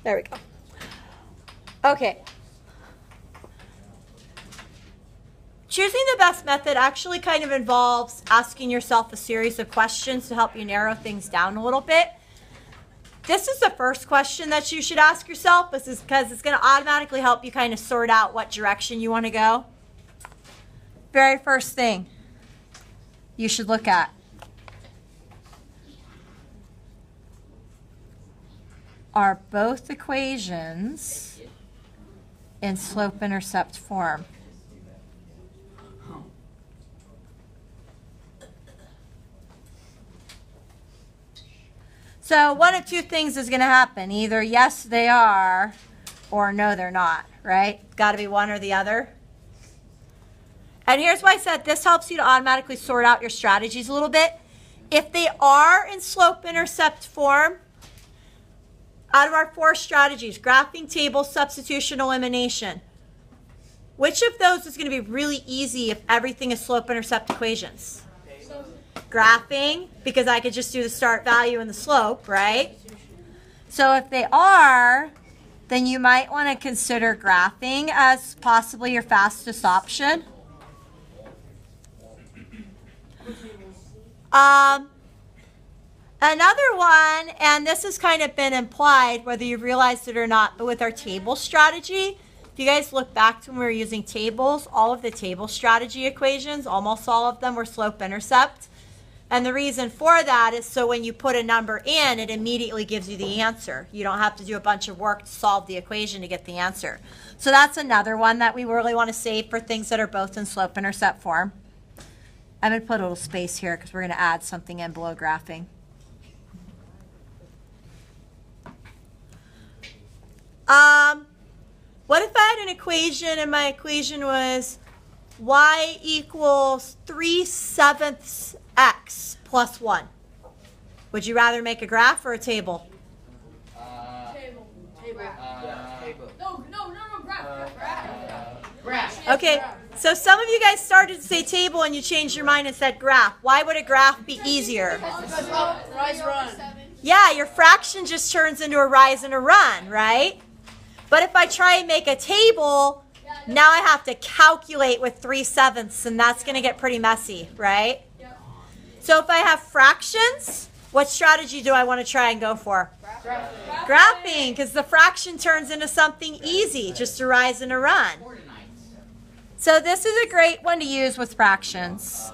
There we go. Okay. Choosing the best method actually kind of involves asking yourself a series of questions to help you narrow things down a little bit. This is the first question that you should ask yourself. This is because it's going to automatically help you kind of sort out what direction you want to go. Very first thing you should look at. Are both equations in slope-intercept form? So one of two things is going to happen. Either yes, they are, or no, they're not, right? It's got to be one or the other. And here's why I said this helps you to automatically sort out your strategies a little bit. If they are in slope-intercept form, out of our 4 strategies, graphing, table, substitution, elimination, which of those is going to be really easy if everything is slope-intercept equations? Graphing, because I could just do the start value and the slope, right? So if they are, then you might want to consider graphing as possibly your fastest option. Another one, and this has kind of been implied, whether you've realized it or not, but with our table strategy, if you guys look back to when we were using tables, all of the table strategy equations, almost all of them were slope-intercept. And the reason for that is so when you put a number in, it immediately gives you the answer. You don't have to do a bunch of work to solve the equation to get the answer. So that's another one that we really want to save for things that are both in slope-intercept form. I'm going to put a little space here because we're going to add something in below graphing. What if I had an equation and my equation was y equals 3/7 x plus 1? Would you rather make a graph or a table? Table. No, graph. Okay, so some of you guys started to say table and you changed your mind and said graph. Why would a graph be easier? Rise, run. Yeah, your fraction just turns into a rise and a run, right? But if I try and make a table, now I have to calculate with 3/7, and that's going to get pretty messy, right? So if I have fractions, what strategy do I want to try and go for? Graphing, because the fraction turns into something easy, just a rise and a run. So this is a great one to use with fractions.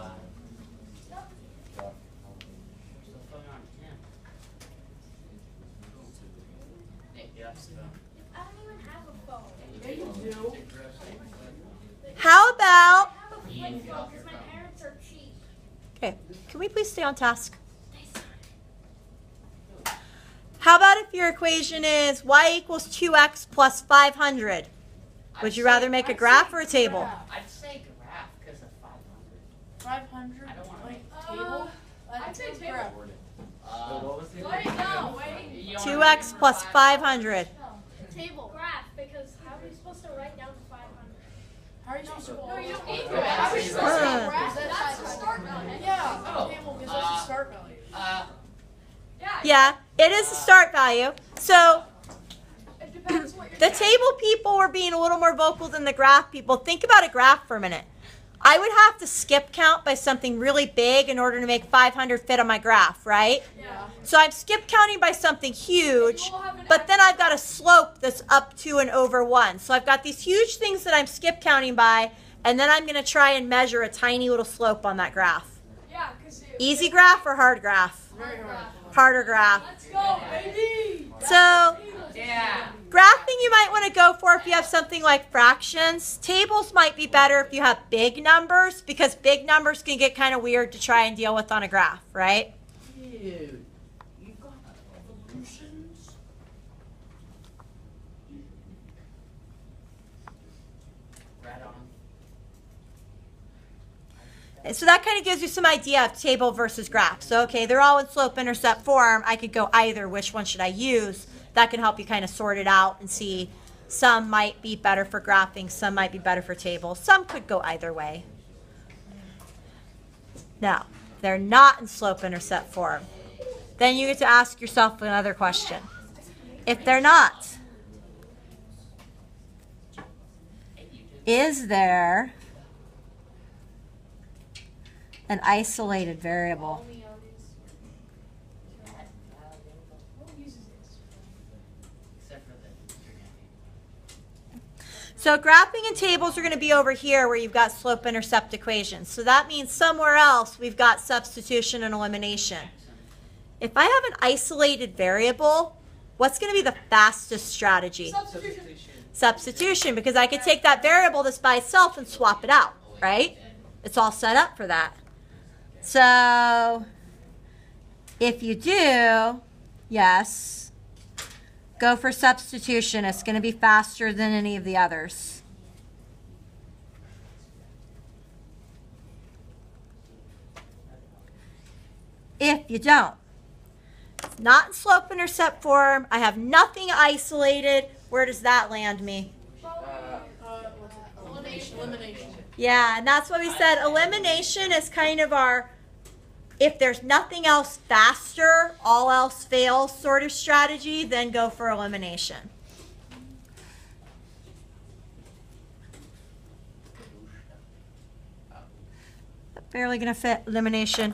How about, okay, can we please stay on task? How about if your equation is y equals 2x plus 500? Would you rather make a graph or a table? I'd say graph because of 500. 500? I don't want to make Table? I'd say table. what was the Wait, no, wait. 2x plus 500. Table. Graph, because how are you supposed to write down to 500? How are you supposed to go? No, you don't need to. How are you supposed to Huh. go graph? That's the start value. Yeah, Oh, table gives us a start value. Yeah, it is a start value. So It depends what you're the table people were being a little more vocal than the graph people. Think about a graph for a minute. I would have to skip count by something really big in order to make 500 fit on my graph, right? Yeah. So I'm skip counting by something huge, but then I've got a slope that's up to and over 1. So I've got these huge things that I'm skip counting by, and then I'm going to try and measure a tiny little slope on that graph. Yeah, because Easy graph or hard graph? Very hard. Harder graph. Let's go, baby. So Yeah. graphing you might want to go for if you have something like fractions. Tables might be better if you have big numbers, because big numbers can get kind of weird to try and deal with on a graph, right? Dude, you got evolutions? Right on. So that kind of gives you some idea of table versus graph. So, okay, they're all in slope-intercept form. I could go either. Which one should I use? That can help you kind of sort it out and see some might be better for graphing, some might be better for tables. Some could go either way. Now, they're not in slope-intercept form. Then you get to ask yourself another question. If they're not, is there an isolated variable? Except for the So graphing and tables are going to be over here where you've got slope-intercept equations. So that means somewhere else we've got substitution and elimination. If I have an isolated variable, what's going to be the fastest strategy? Substitution, because I could take that variable that's by itself and swap it out, right? It's all set up for that. So if you do, yes, go for substitution. It's going to be faster than any of the others. If you don't, it's not in slope-intercept form. I have nothing isolated. Where does that land me? Elimination. Yeah, and that's why we said elimination is kind of our, if there's nothing else faster, all else fails sort of strategy, then go for elimination. Barely gonna fit elimination.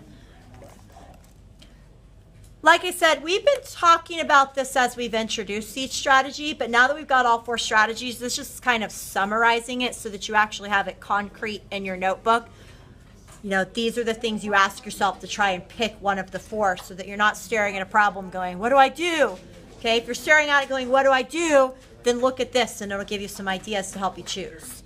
Like I said, we've been talking about this as we've introduced each strategy, but now that we've got all 4 strategies, this is just kind of summarizing it so that you actually have it concrete in your notebook. You know, these are the things you ask yourself to try and pick one of the 4 so that you're not staring at a problem going, what do I do? Okay, if you're staring at it going, what do I do? Then look at this and it'll give you some ideas to help you choose.